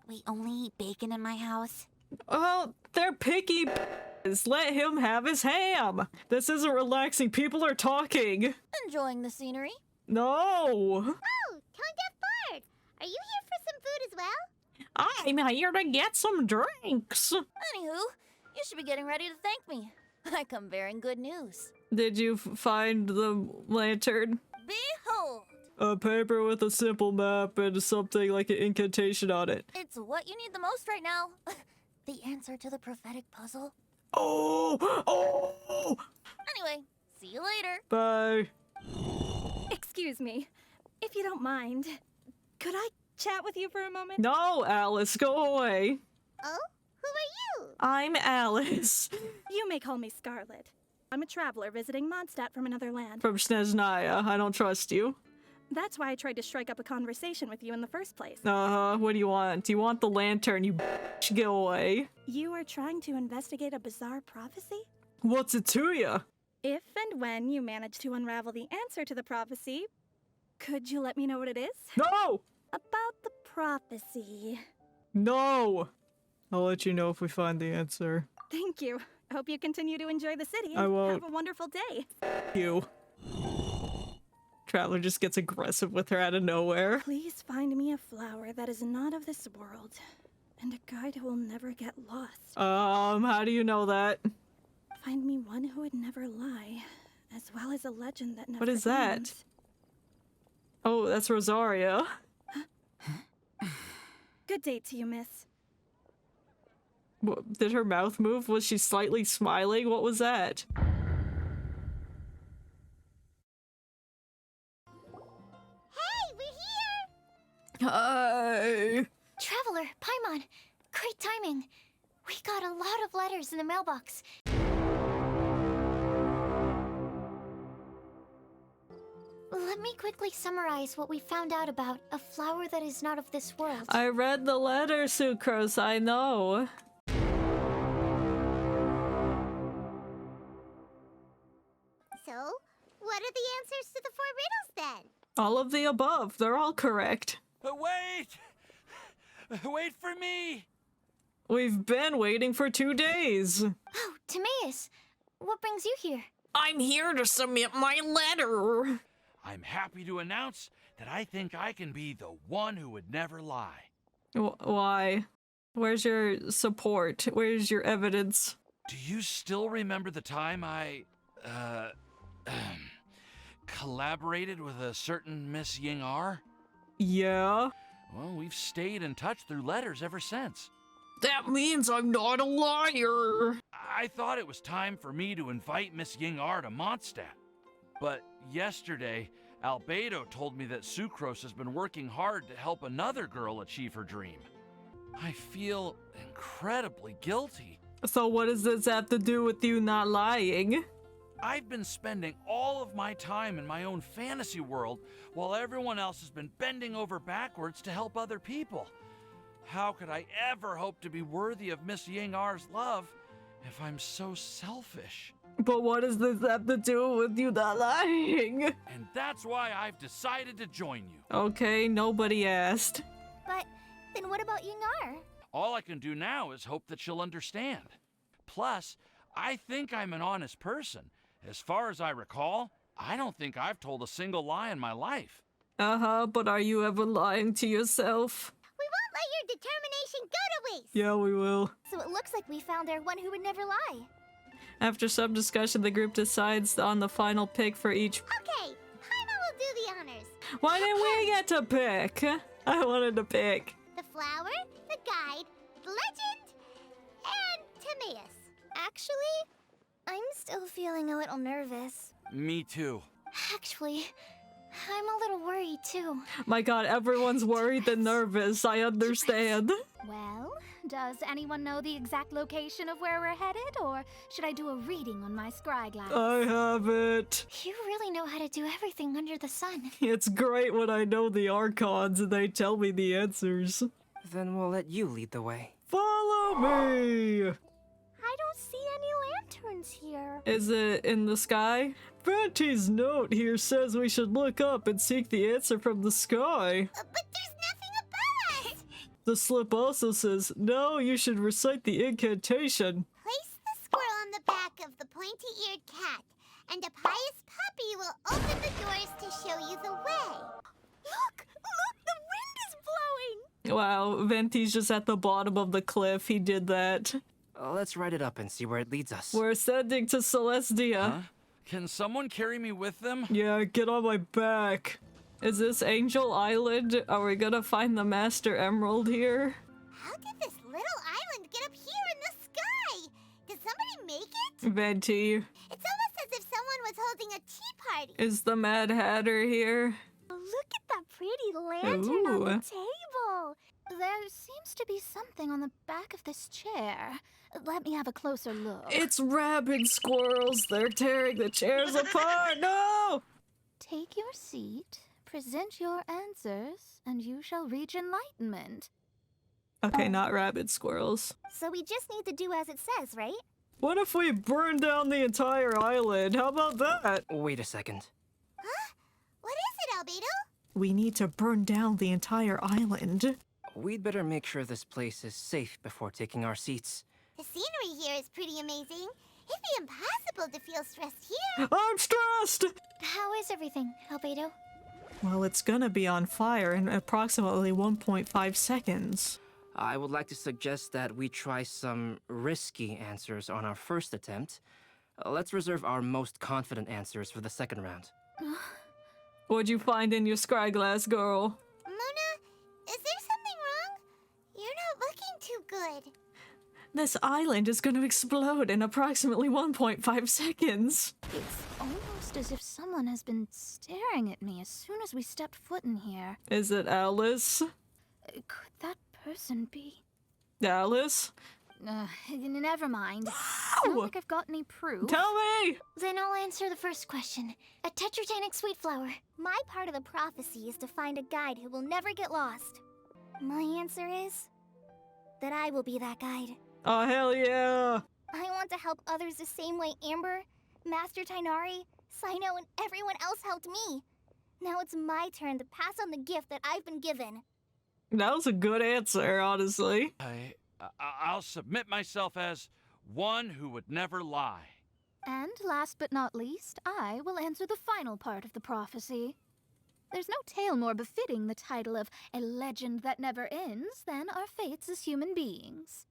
We only eat bacon in my house. Oh, they're picky b****s. Let him have his ham. This isn't relaxing. People are talking. Enjoying the scenery? No. Oh, Tone Deaf Bard. Are you here for some food as well? I'm here to get some drinks. Anywho, you should be getting ready to thank me. I come bearing good news. Did you find the lantern? Behold! A paper with a simple map and something like an incantation on it. It's what you need the most right now. The answer to the prophetic puzzle. Oh! Anyway, see you later. Bye. Excuse me, if you don't mind, could I chat with you for a moment? No, Alice, go away. Oh? Who are you? I'm Alice. You may call me Scarlet. I'm a traveler visiting Mondstadt from another land. From Sneznaya. I don't trust you. That's why I tried to strike up a conversation with you in the first place. Uh-huh. What do you want? Do you want the lantern, you bitch? Get away. You are trying to investigate a bizarre prophecy? What's it to you? If and when you manage to unravel the answer to the prophecy, could you let me know what it is? No! About the prophecy. No! I'll let you know if we find the answer. Thank you. I hope you continue to enjoy the city. I won't. Have a wonderful day. You. Traveler just gets aggressive with her out of nowhere. Please find me a flower that is not of this world, and a guide who will never get lost. How do you know that? Find me one who would never lie, as well as a legend that never What is that? ends. Oh, that's Rosaria. Good day to you, miss. What, did her mouth move? Was she slightly smiling? What was that? Hey, we're here! Hi! Traveler, Paimon, great timing. We got a lot of letters in the mailbox. Let me quickly summarize what we found out about a flower that is not of this world. I read the letter, Sucrose, I know. So, what are the answers to the 4 riddles then? All of the above. They're all correct. Wait! Wait for me! We've been waiting for 2 days. Oh, Timaeus, what brings you here? I'm here to submit my letter. I'm happy to announce that I think I can be the one who would never lie. Why? Where's your support? Where's your evidence? Do you still remember the time I, collaborated with a certain Miss Ying R? Yeah? Well, we've stayed in touch through letters ever since. That means I'm not a liar! I thought it was time for me to invite Miss Ying R to Mondstadt. But yesterday, Albedo told me that Sucrose has been working hard to help another girl achieve her dream. I feel incredibly guilty. So what does this have to do with you not lying? I've been spending all of my time in my own fantasy world while everyone else has been bending over backwards to help other people. How could I ever hope to be worthy of Miss Ying R's love if I'm so selfish? But what does this have to do with you not lying? And that's why I've decided to join you. Okay, nobody asked. But then what about Ying R? All I can do now is hope that she'll understand. Plus, I think I'm an honest person. As far as I recall, I don't think I've told a single lie in my life. Uh-huh, but are you ever lying to yourself? We won't let your determination go to waste! Yeah, we will. So it looks like we found our one who would never lie. After some discussion, the group decides on the final pick for each. Okay, Paimon will do the honors. Why didn't we get to pick? I wanted to pick. The flower, the guide, the legend, and Timaeus. Actually, I'm still feeling a little nervous. Me too. Actually, I'm a little worried too. My god, everyone's worried and nervous. I understand. Well, does anyone know the exact location of where we're headed, or should I do a reading on my scryglass? I have it. You really know how to do everything under the sun. It's great when I know the archons and they tell me the answers. Then we'll let you lead the way. Follow me! I don't see any lanterns here. Is it in the sky? Fanty's note here says we should look up and seek the answer from the sky. But there's nothing above us! The slip also says, no, you should recite the incantation. Place the squirrel on the back of the pointy-eared cat, and a pious puppy will open the doors to show you the way. Look! Look! The wind is blowing! Wow, Venti's just at the bottom of the cliff. He did that. Let's write it up and see where it leads us. We're ascending to Celestia. Huh? Can someone carry me with them? Yeah, get on my back. Is this Angel Island? Are we gonna find the Master Emerald here? How did this little island get up here in the sky? Did somebody make it? Venti. It's almost as if someone was holding a tea party. Is the Mad Hatter here? Look at that pretty lantern on the table. There seems to be something on the back of this chair. Let me have a closer look. It's rabid squirrels. They're tearing the chairs apart. No! Take your seat, present your answers, and you shall reach enlightenment. Okay, not rabid squirrels. So we just need to do as it says, right? What if we burn down the entire island? How about that? Wait a second. Huh? What is it, Albedo? We need to burn down the entire island. We'd better make sure this place is safe before taking our seats. The scenery here is pretty amazing. It'd be impossible to feel stressed here. I'm stressed! How is everything, Albedo? Well, it's gonna be on fire in approximately 1.5 seconds. I would like to suggest that we try some risky answers on our first attempt. Let's reserve our most confident answers for the second round. What'd you find in your scryglass, girl? Mona, is there something wrong? You're not looking too good. This island is gonna explode in approximately 1.5 seconds. It's almost as if someone has been staring at me as soon as we stepped foot in here. Is it Alice? Could that person be? Alice? Never mind. It's not like I've got any proof. Tell me! Then I'll answer the first question. A tetragenic sweet flower. My part of the prophecy is to find a guide who will never get lost. My answer is that I will be that guide. Oh, hell yeah! I want to help others the same way Amber, Master Tainari, Sino, and everyone else helped me. Now it's my turn to pass on the gift that I've been given. That was a good answer, honestly. I'll submit myself as one who would never lie. And last but not least, I will answer the final part of the prophecy. There's no tale more befitting the title of a legend that never ends than our fates as human beings.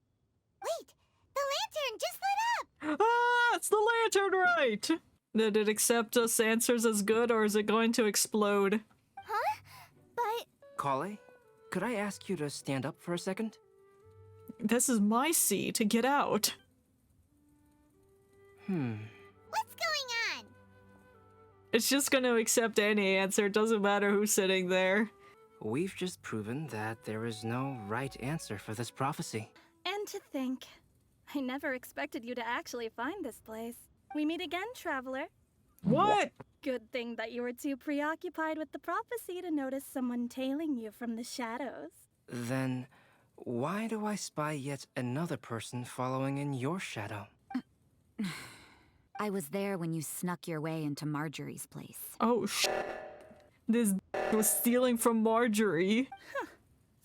Wait! The lantern just lit up! Ah, it's the lantern, right! Did it accept us answers as good, or is it going to explode? Huh? But... Kale, could I ask you to stand up for a second? This is my seat. Get out. What's going on? It's just going to accept any answer. It doesn't matter who's sitting there. We've just proven that there is no right answer for this prophecy. And to think, I never expected you to actually find this place. We meet again, traveler. What? Good thing that you were too preoccupied with the prophecy to notice someone tailing you from the shadows. Then, why do I spy yet another person following in your shadow? I was there when you snuck your way into Marjorie's place. Oh, this was stealing from Marjorie. Huh.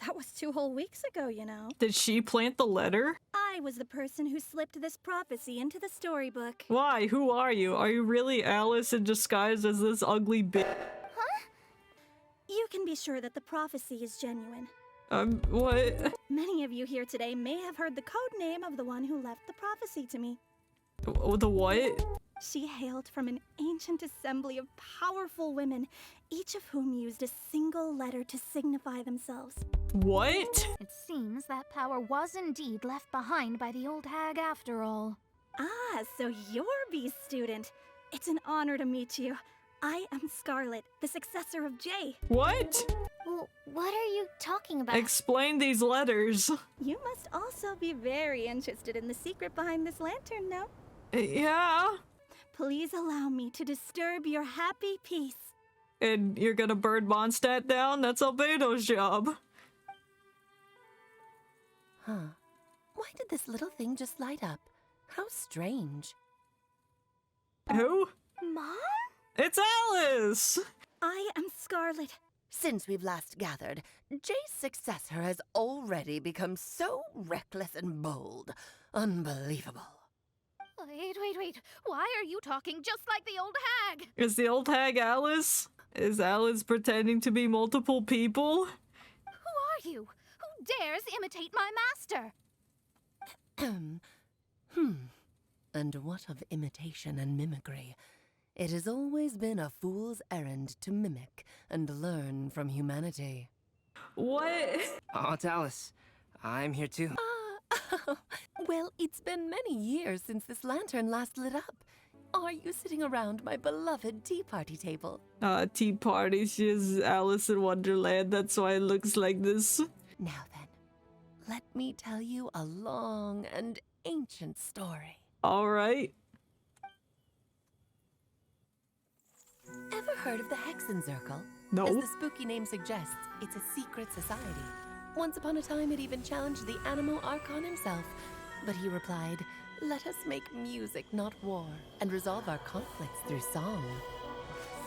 That was 2 whole weeks ago, you know. Did she plant the letter? I was the person who slipped this prophecy into the storybook. Why? Who are you? Are you really Alice in disguise as this ugly bitch? Huh? You can be sure that the prophecy is genuine. What? Many of you here today may have heard the code name of the one who left the prophecy to me. The what? She hailed from an ancient assembly of powerful women, each of whom used a single letter to signify themselves. What? It seems that power was indeed left behind by the old hag after all. Ah, so you're B's student. It's an honor to meet you. I am Scarlet, the successor of Jay. What? Well, what are you talking about? Explain these letters. You must also be very interested in the secret behind this lantern, no? Yeah. Please allow me to disturb your happy peace. And you're gonna burn Mondstadt down? That's Albedo's job. Huh. Why did this little thing just light up? How strange. Who? Mom? It's Alice! I am Scarlet. Since we've last gathered, Jay's successor has already become so reckless and bold. Unbelievable. Wait. Why are you talking just like the old hag? Is the old hag Alice? Is Alice pretending to be multiple people? Who are you? Who dares imitate my master? And what of imitation and mimicry? It has always been a fool's errand to mimic and learn from humanity. What? Oh, it's Alice. I'm here too. Well, it's been many years since this lantern last lit up. Are you sitting around my beloved tea party table? Tea party. She's Alice in Wonderland. That's why it looks like this. Now then, let me tell you a long and ancient story. All right. Ever heard of the Hexenzirkel? No. As the spooky name suggests, it's a secret society. Once upon a time, it even challenged the Animal Archon himself. But he replied, "Let us make music, not war, and resolve our conflicts through song."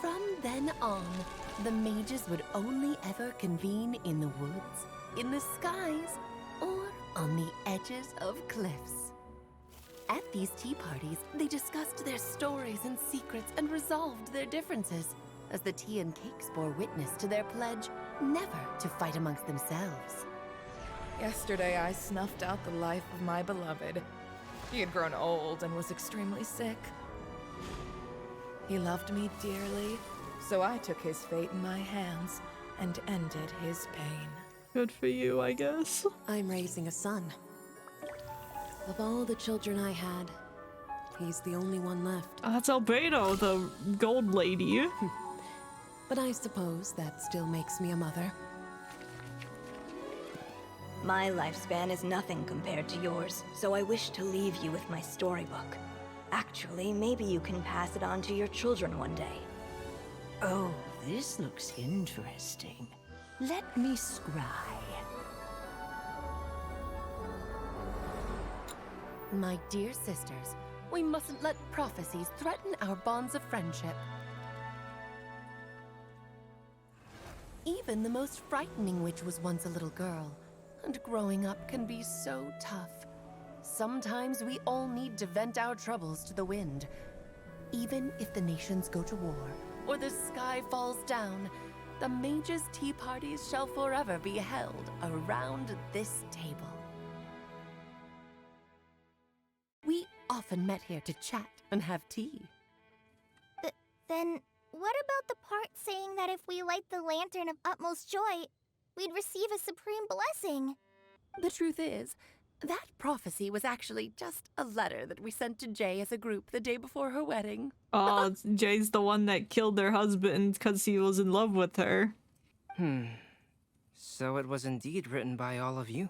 From then on, the mages would only ever convene in the woods, in the skies, or on the edges of cliffs. At these tea parties, they discussed their stories and secrets and resolved their differences, as the tea and cakes bore witness to their pledge never to fight amongst themselves. Yesterday, I snuffed out the life of my beloved. He had grown old and was extremely sick. He loved me dearly, so I took his fate in my hands and ended his pain. Good for you, I guess. I'm raising a son. Of all the children I had, he's the only one left. That's Albedo, the gold lady. But I suppose that still makes me a mother. My lifespan is nothing compared to yours, so I wish to leave you with my storybook. Actually, maybe you can pass it on to your children one day. Oh, this looks interesting. Let me scry. My dear sisters, we mustn't let prophecies threaten our bonds of friendship. Even the most frightening witch was once a little girl, and growing up can be so tough. Sometimes we all need to vent our troubles to the wind. Even if the nations go to war, or the sky falls down, the mages' tea parties shall forever be held around this table. We often met here to chat and have tea. Then, what about the part saying that if we light the lantern of utmost joy, we'd receive a supreme blessing? The truth is, that prophecy was actually just a letter that we sent to Jay as a group the day before her wedding. Oh, Jay's the one that killed their husband because he was in love with her. So it was indeed written by all of you.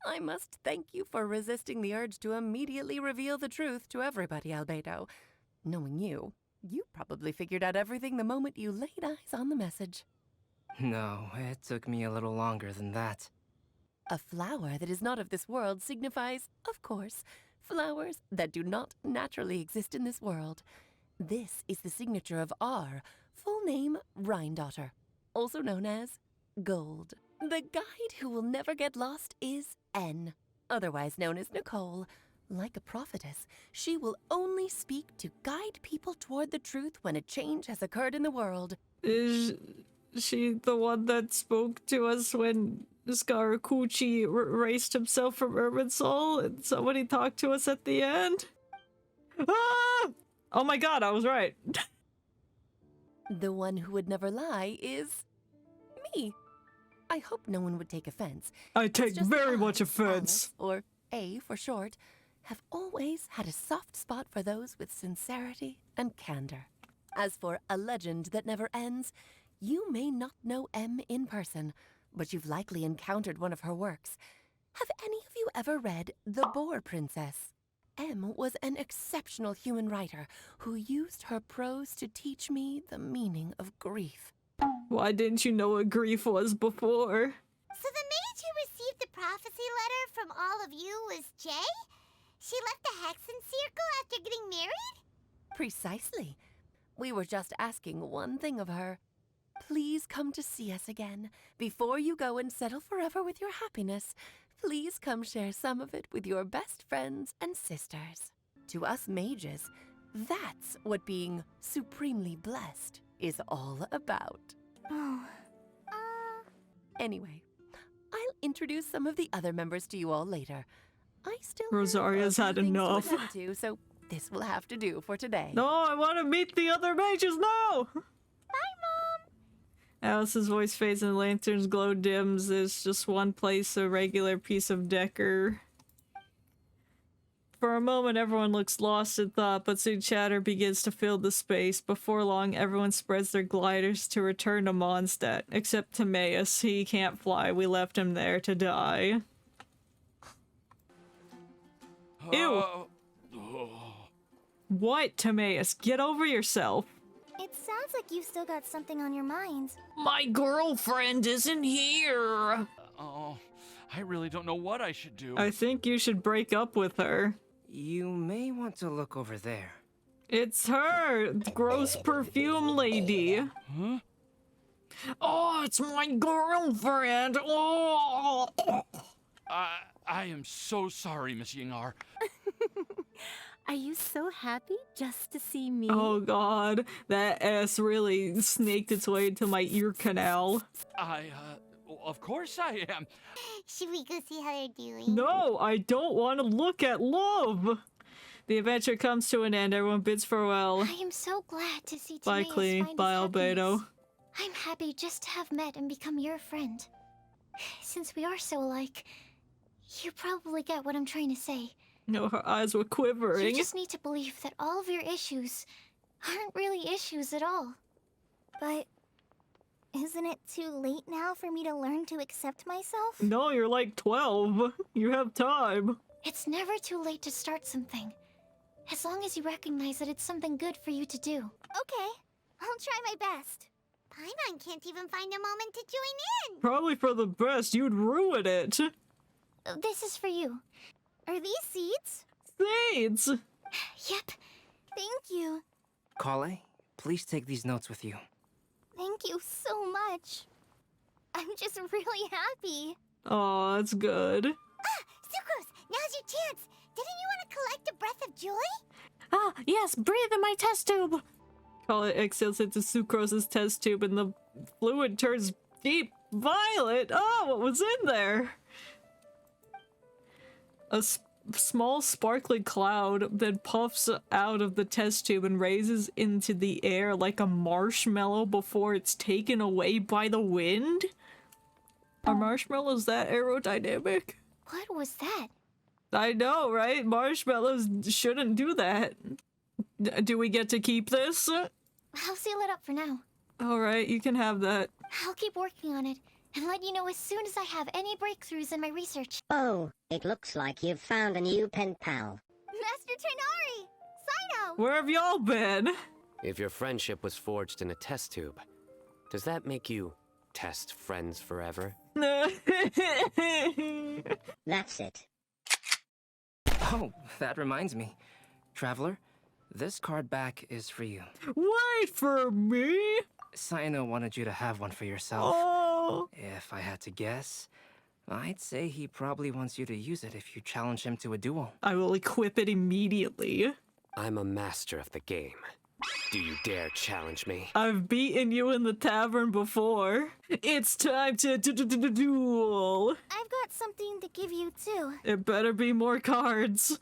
I must thank you for resisting the urge to immediately reveal the truth to everybody, Albedo. Knowing you, you probably figured out everything the moment you laid eyes on the message. No, it took me a little longer than that. A flower that is not of this world signifies, of course, flowers that do not naturally exist in this world. This is the signature of our full name, Rhine-daughter, also known as Gold. The guide who will never get lost is N, otherwise known as Nicole. Like a prophetess, she will only speak to guide people toward the truth when a change has occurred in the world. Is she the one that spoke to us when Scaracucci erased himself from Irminsul and somebody talked to us at the end? Ah! Oh my god, I was right. The one who would never lie is me. I hope no one would take offense. I take very much offense. Alice, or A for short, have always had a soft spot for those with sincerity and candor. As for a legend that never ends, you may not know M in person, but you've likely encountered one of her works. Have any of you ever read The Boar Princess? M was an exceptional human writer who used her prose to teach me the meaning of grief. Why didn't you know what grief was before? So the mage who received the prophecy letter from all of you was Jay? She left the Hexen Circle after getting married? Precisely. We were just asking one thing of her. Please come to see us again. Before you go and settle forever with your happiness, please come share some of it with your best friends and sisters. To us mages, that's what being supremely blessed is all about. Anyway, I'll introduce some of the other members to you all later. I still Rosaria's had enough. to, so this will have to do for today. No, I want to meet the other mages now! Bye, Mom! Alice's voice fades and the lantern's glow dims. There's just one place, a regular piece of decor. For a moment, everyone looks lost in thought, but soon chatter begins to fill the space. Before long, everyone spreads their gliders to return to Mondstadt. Except Timaeus. He can't fly. We left him there to die. Ew! What, Timaeus? Get over yourself. It sounds like you've still got something on your mind. My girlfriend isn't here! Oh, I really don't know what I should do. I think you should break up with her. You may want to look over there. It's her! Gross perfume lady. Huh? Oh, it's my girlfriend! Oh! I am so sorry, Miss Yingar. Are you so happy just to see me? Oh god, that ass really snaked its way into my ear canal. Of course I am. Should we go see how they're doing? No, I don't want to look at love! The adventure comes to an end. Everyone bids farewell. I am so glad to see Bye, Timaeus Clee. find Bye, his happiness. Albedo. I'm happy just to have met and become your friend. Since we are so alike, you probably get what I'm trying to say. No, her eyes were quivering. You just need to believe that all of your issues aren't really issues at all. But isn't it too late now for me to learn to accept myself? No, you're like 12. You have time. It's never too late to start something, as long as you recognize that it's something good for you to do. Okay, I'll try my best. Paimon can't even find a moment to join in. Probably for the best. You'd ruin it. This is for you. Are these seeds? Seeds? Yep. Thank you. Kale, please take these notes with you. Thank you so much. I'm just really happy. Aw, that's good. Ah! Now's your chance. Didn't you want to collect a breath of joy? Ah, yes, breathe in my test tube. Collie exhales into Sucrose's test tube and the fluid turns deep violet. Oh, what was in there? A small sparkly cloud then puffs out of the test tube and raises into the air like a marshmallow before it's taken away by the wind? Are marshmallows that aerodynamic? What was that? I know, right? Marshmallows shouldn't do that. Do we get to keep this? I'll seal it up for now. Alright, you can have that. I'll keep working on it and let you know as soon as I have any breakthroughs in my research. Oh, it looks like you've found a new pen pal. Master Tainari! Cyno! Where have y'all been? If your friendship was forged in a test tube, does that make you test friends forever? That's it. Oh, that reminds me. Traveler, this card back is for you. Wait for me? Cyno wanted you to have one for yourself. Oh. If I had to guess, I'd say he probably wants you to use it if you challenge him to a duel. I will equip it immediately. I'm a master of the game. Do you dare challenge me? I've beaten you in the tavern before. It's time to duel. I've got something to give you too. It better be more cards.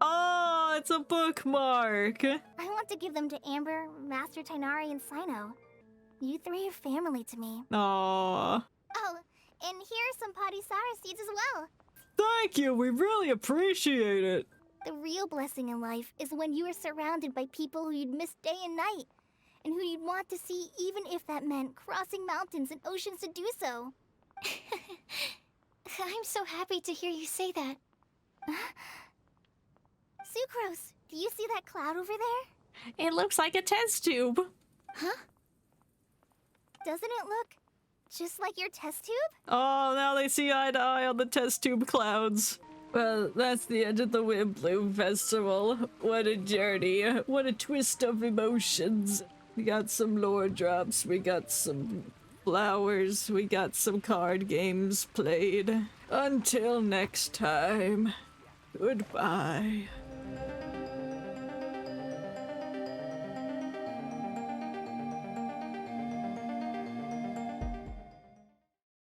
Oh, it's a bookmark. I want to give them to Amber, Master Tainari, and Cyno. You three are family to me. Aww. Oh, and here's some Padisara seeds as well. Thank you, we really appreciate it. The real blessing in life is when you are surrounded by people who you'd miss day and night, and who you'd want to see even if that meant crossing mountains and oceans to do so. I'm so happy to hear you say that. Sucrose, do you see that cloud over there? It looks like a test tube. Huh? Doesn't it look just like your test tube? Oh, now they see eye to eye on the test tube clouds. Well, that's the end of the Wimbdblewn festival. What a journey. What a twist of emotions. We got some lore drops, we got some flowers, we got some card games played. Until next time, goodbye.